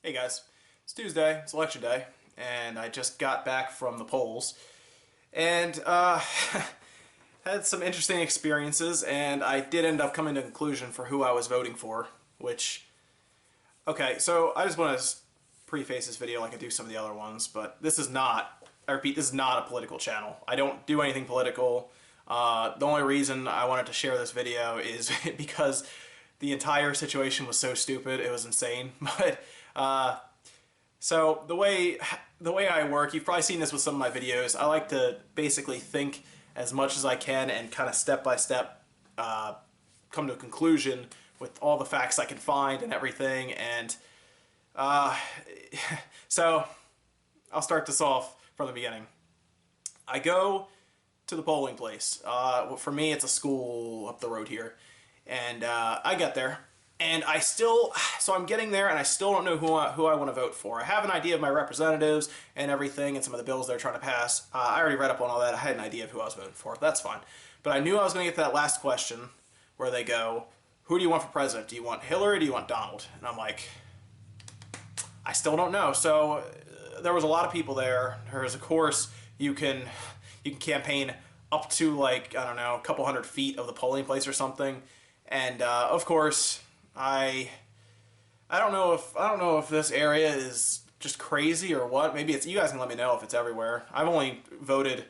Hey guys, it's Tuesday, it's election day, and I just got back from the polls, and had some interesting experiences, and I did end up coming to a conclusion for who I was voting for, which, okay, so I just want to preface this video like I do some of the other ones, but this is not, I repeat, this is not a political channel. I don't do anything political. The only reason I wanted to share this video is because the entire situation was so stupid, it was insane, but so the way I work, you've probably seen this with some of my videos. I like to basically think as much as I can and kind of step by step come to a conclusion with all the facts I can find and everything. And so I'll start this off from the beginning. I go to the polling place. For me, it's a school up the road here, and I get there. And so I'm getting there and I still don't know who I want to vote for. I have an idea of my representatives and everything and some of the bills they're trying to pass. I already read up on all that. I had an idea of who I was voting for. That's fine. But I knew I was going to get to that last question where they go, who do you want for president? Do you want Hillary or do you want Donald? And I'm like, I still don't know. So there was a lot of people there. There's, of course, you can campaign up to, like, I don't know, a couple hundred feet of the polling place or something. And of course, I don't know if this area is just crazy or what. Maybe it's, you guys can let me know if it's everywhere. I've only voted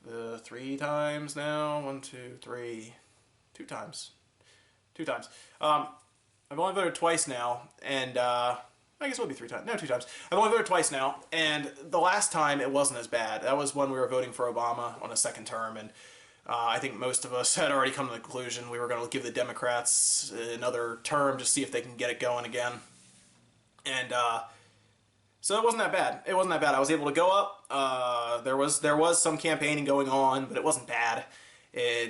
3 times now. 1, 2, 3, 2 times. 2 times. I've only voted twice now, and I guess it would be 3 times. No, 2 times. I've only voted twice now, and the last time it wasn't as bad. That was when we were voting for Obama on a second term, and I think most of us had already come to the conclusion we were going to give the Democrats another term to see if they can get it going again. And so it wasn't that bad. It wasn't that bad. I was able to go up. There was some campaigning going on, but it wasn't bad.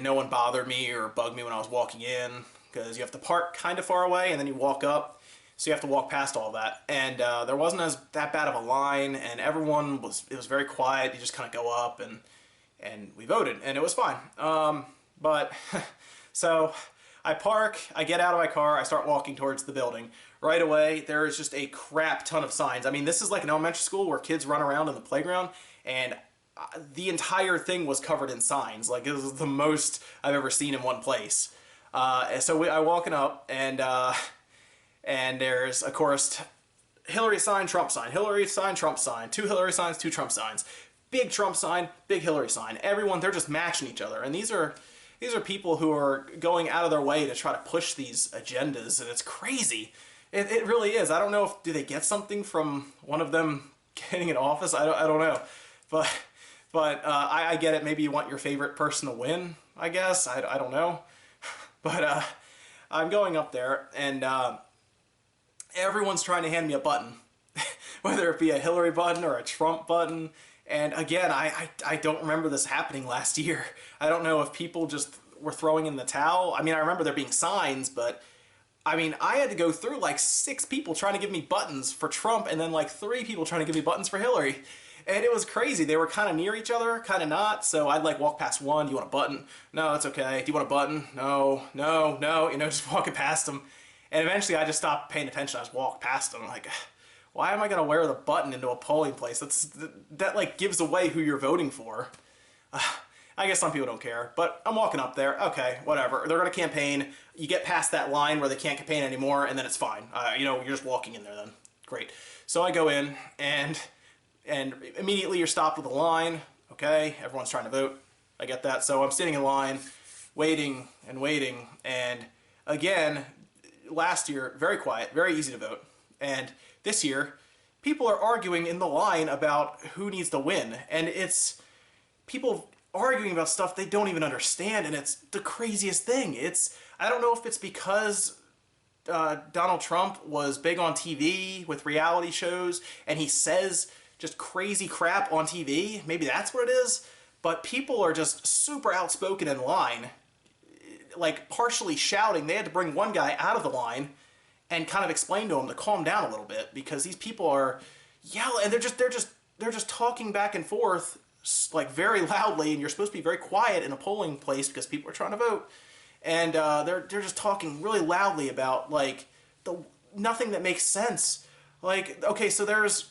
No one bothered me or bugged me when I was walking in, because you have to park kind of far away and then you walk up. So you have to walk past all that. And there wasn't that bad of a line, and it was very quiet. You just kind of go up and we voted, and it was fine. But so I park, I get out of my car, I start walking towards the building. Right away, there is just a crap ton of signs. I mean, this is like an elementary school where kids run around in the playground, and the entire thing was covered in signs. Like, it was the most I've ever seen in one place. So I'm walking up, and there's, of course, Hillary sign, Trump sign, Hillary sign, Trump sign, 2 Hillary signs, 2 Trump signs. Big Trump sign, big Hillary sign. Everyone, they're just matching each other. And these are people who are going out of their way to try to push these agendas, and it's crazy. It really is. I don't know do they get something from one of them getting in office? I don't know. But I get it. Maybe you want your favorite person to win, I guess. I don't know. But I'm going up there, and everyone's trying to hand me a button, whether it be a Hillary button or a Trump button. And again, I don't remember this happening last year. I don't know if people just were throwing in the towel. I mean, I remember there being signs, but I mean, I had to go through like 6 people trying to give me buttons for Trump, and then like 3 people trying to give me buttons for Hillary. And it was crazy. They were kind of near each other, kind of not. So I'd like walk past one. Do you want a button? No, that's okay. Do you want a button? No, no, no. You know, just walking past them. And eventually I just stopped paying attention. I just walked past them. Like, why am I going to wear the button into a polling place? That like gives away who you're voting for. I guess some people don't care, but I'm walking up there. Okay, whatever. They're going to campaign. You get past that line where they can't campaign anymore, and then it's fine. You know, you're just walking in there then. Great. So I go in, and immediately you're stopped with a line. Okay, everyone's trying to vote. I get that. So I'm standing in line, waiting and waiting, and again, last year, very quiet, very easy to vote. And this year, people are arguing in the line about who needs to win. And it's people arguing about stuff they don't even understand, and it's the craziest thing. I don't know if it's because Donald Trump was big on TV with reality shows, and he says just crazy crap on TV. Maybe that's what it is. But people are just super outspoken in line, like partially shouting. They had to bring one guy out of the line and kind of explain to him to calm down a little bit, because these people are yelling, and they're just talking back and forth like very loudly, and you're supposed to be very quiet in a polling place because people are trying to vote, and they're just talking really loudly about like nothing that makes sense. Like, okay, so there's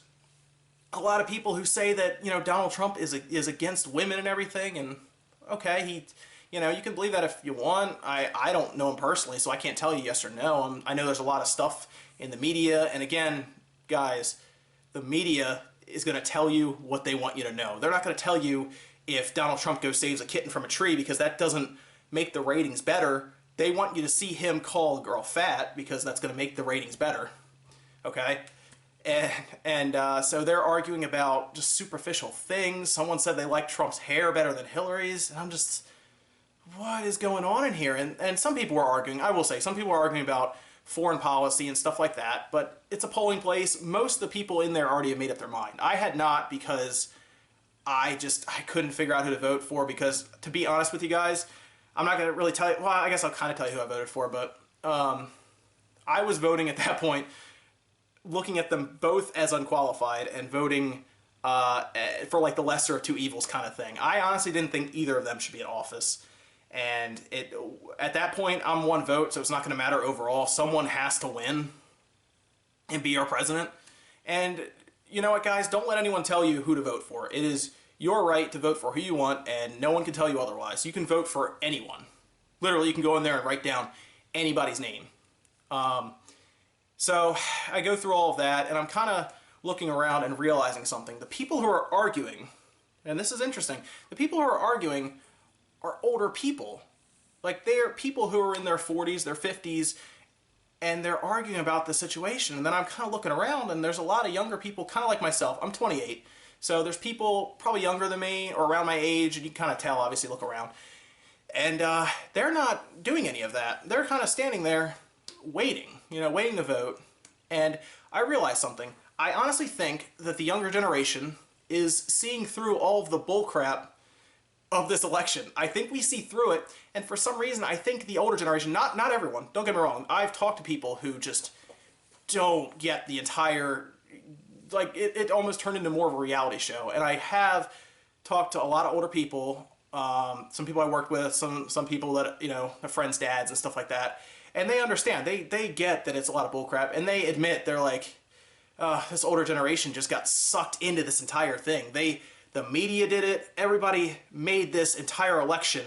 a lot of people who say that, you know, Donald Trump is against women and everything, and okay, you know, you can believe that if you want. I don't know him personally, so I can't tell you yes or no. I know there's a lot of stuff in the media, and again, guys, the media is going to tell you what they want you to know. They're not going to tell you if Donald Trump goes saves a kitten from a tree, because that doesn't make the ratings better. They want you to see him call a girl fat, because that's going to make the ratings better. Okay? So they're arguing about just superficial things. Someone said they like Trump's hair better than Hillary's, and I'm just, what is going on in here? And some people are arguing, I will say, some people are arguing about foreign policy and stuff like that, but it's a polling place. Most of the people in there already have made up their mind. I had not, because I couldn't figure out who to vote for, because to be honest with you guys, I'm not going to really tell you, well, I guess I'll kind of tell you who I voted for, but I was voting at that point, looking at them both as unqualified and voting for like the lesser of two evils kind of thing. I honestly didn't think either of them should be in office. And at that point, I'm one vote, so it's not going to matter overall. Someone has to win and be our president. And you know what, guys? Don't let anyone tell you who to vote for. It is your right to vote for who you want, and no one can tell you otherwise. You can vote for anyone. Literally, you can go in there and write down anybody's name. So I go through all of that, and I'm kind of looking around and realizing something. The people who are arguing, and this is interesting, the people who are arguing are older people. Like, they're people who are in their 40s, their 50s, and they're arguing about the situation. And then I'm kind of looking around, and there's a lot of younger people, kind of like myself. I'm 28, so there's people probably younger than me or around my age, and you can kind of tell, obviously, look around. And they're not doing any of that. They're kind of standing there waiting, you know, waiting to vote. And I realized something. I honestly think that the younger generation is seeing through all of the bullcrap of this election. I think we see through it, and for some reason, I think the older generation, not everyone, don't get me wrong, I've talked to people who just don't get the entire, like, it almost turned into more of a reality show, and I have talked to a lot of older people, some people I worked with, some people that, you know, their friends' dads and stuff like that, and they understand, they get that it's a lot of bullcrap, and they admit, they're like, this older generation just got sucked into this entire thing. The media did it. Everybody made this entire election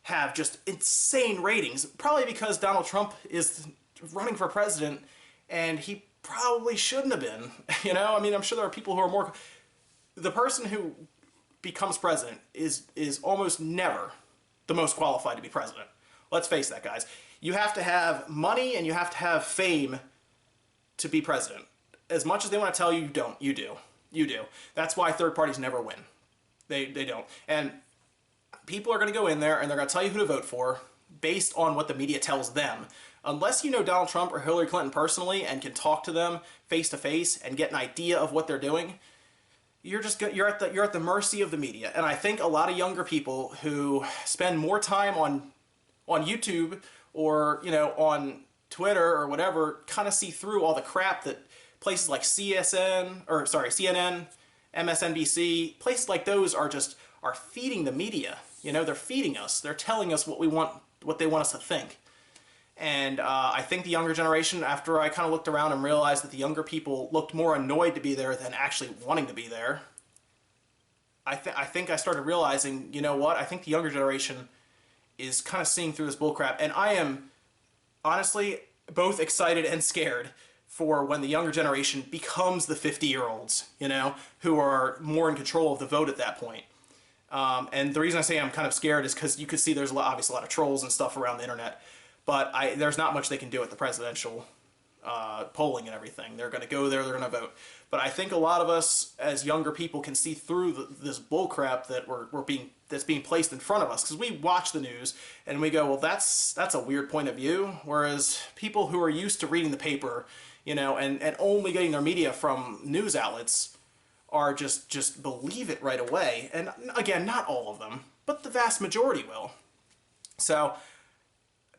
have just insane ratings. Probably because Donald Trump is running for president, and he probably shouldn't have been. You know, I mean, I'm sure there are people who are more. The person who becomes president is almost never the most qualified to be president. Let's face that, guys. You have to have money and you have to have fame to be president. As much as they want to tell you, you don't. You do. You do. That's why third parties never win. They don't. And people are going to go in there and they're going to tell you who to vote for based on what the media tells them. Unless you know Donald Trump or Hillary Clinton personally and can talk to them face to face and get an idea of what they're doing, you're at the mercy of the media. And I think a lot of younger people who spend more time on YouTube or, you know, on Twitter or whatever kind of see through all the crap that places like CNN, MSNBC, places like those are feeding the media. You know, they're feeding us. They're telling us what they want us to think. And I think the younger generation, after I kind of looked around and realized that the younger people looked more annoyed to be there than actually wanting to be there, I think I started realizing, you know what, I think the younger generation is kind of seeing through this bullcrap. And I am honestly both excited and scared for when the younger generation becomes the 50-year-olds, you know, who are more in control of the vote at that point. And the reason I say I'm kind of scared is because you could see there's obviously a lot of trolls and stuff around the internet, but there's not much they can do at the presidential polling and everything. They're going to go there, they're going to vote. But I think a lot of us as younger people can see through this bullcrap that that's being placed in front of us, because we watch the news and we go, well, that's a weird point of view. Whereas people who are used to reading the paper, you know, and only getting their media from news outlets are just believe it right away. And again, not all of them, but the vast majority will. So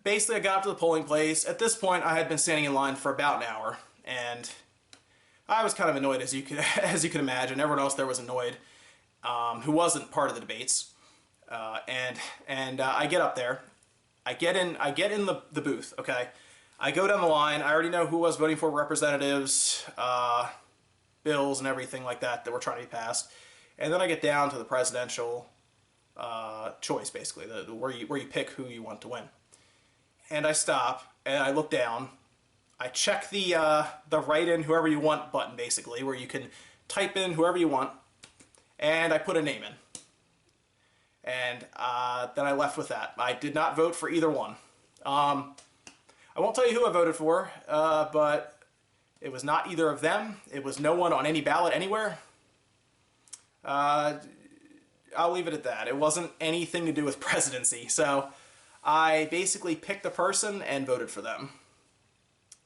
basically I got up to the polling place. At this point, I had been standing in line for about an hour, and I was kind of annoyed, as you can imagine. Everyone else there was annoyed, who wasn't part of the debates. I get up there, I get in the booth. Okay, I go down the line. I already know who I was voting for, representatives, bills, and everything like that that were trying to be passed. And then I get down to the presidential choice, basically, where you pick who you want to win. And I stop and I look down. I check the write in whoever you want button, basically, where you can type in whoever you want, and I put a name in. And then I left with that. I did not vote for either one. I won't tell you who I voted for, but it was not either of them. It was no one on any ballot anywhere. I'll leave it at that. It wasn't anything to do with presidency. So I basically picked the person and voted for them.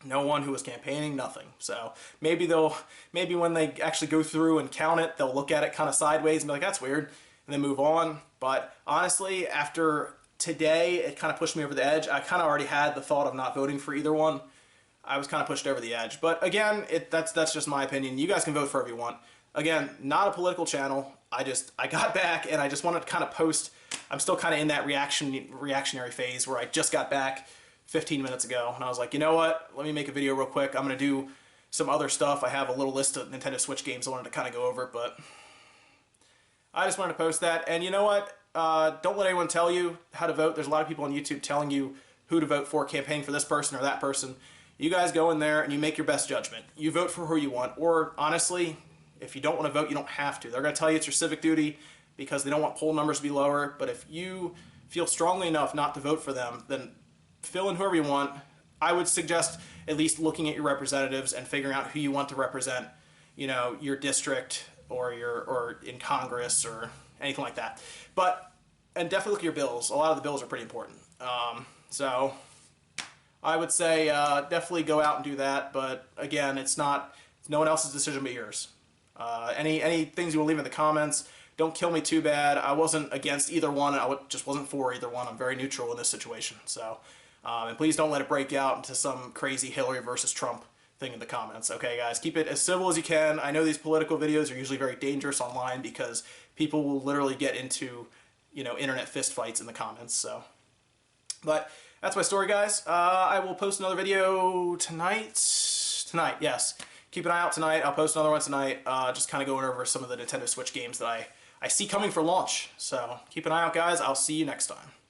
No one who was campaigning, nothing. So maybe when they actually go through and count it, they'll look at it kind of sideways and be like, that's weird, and then move on. But honestly, after today, it kind of pushed me over the edge. I kind of already had the thought of not voting for either one. I was kind of pushed over the edge. But again, that's just my opinion. You guys can vote for whoever you want. Again, not a political channel. I got back and I just wanted to kind of post. I'm still kind of in that reactionary phase where I just got back 15 minutes ago, and I was like, you know what? Let me make a video real quick. I'm going to do some other stuff. I have a little list of Nintendo Switch games I wanted to kind of go over, but I just wanted to post that. And you know what? Don't let anyone tell you how to vote. There's a lot of people on YouTube telling you who to vote for, campaigning for this person or that person. You guys go in there and you make your best judgment. You vote for who you want, or honestly, if you don't want to vote, you don't have to. They're going to tell you it's your civic duty because they don't want poll numbers to be lower, but if you feel strongly enough not to vote for them, then fill in whoever you want. I would suggest at least looking at your representatives and figuring out who you want to represent, you know, your district or in Congress or anything like that. And definitely look at your bills. A lot of the bills are pretty important. So I would say definitely go out and do that. But again, it's no one else's decision but yours. Any things you will leave in the comments. Don't kill me too bad. I wasn't against either one. Just wasn't for either one. I'm very neutral in this situation. So, and please don't let it break out into some crazy Hillary versus Trump thing in the comments. Okay, guys, keep it as civil as you can. I know these political videos are usually very dangerous online because people will literally get into, you know, internet fist fights in the comments. So, but that's my story, guys. I will post another video tonight. Tonight, yes. Keep an eye out tonight. I'll post another one tonight. Just kind of going over some of the Nintendo Switch games that I see coming for launch. So keep an eye out, guys. I'll see you next time.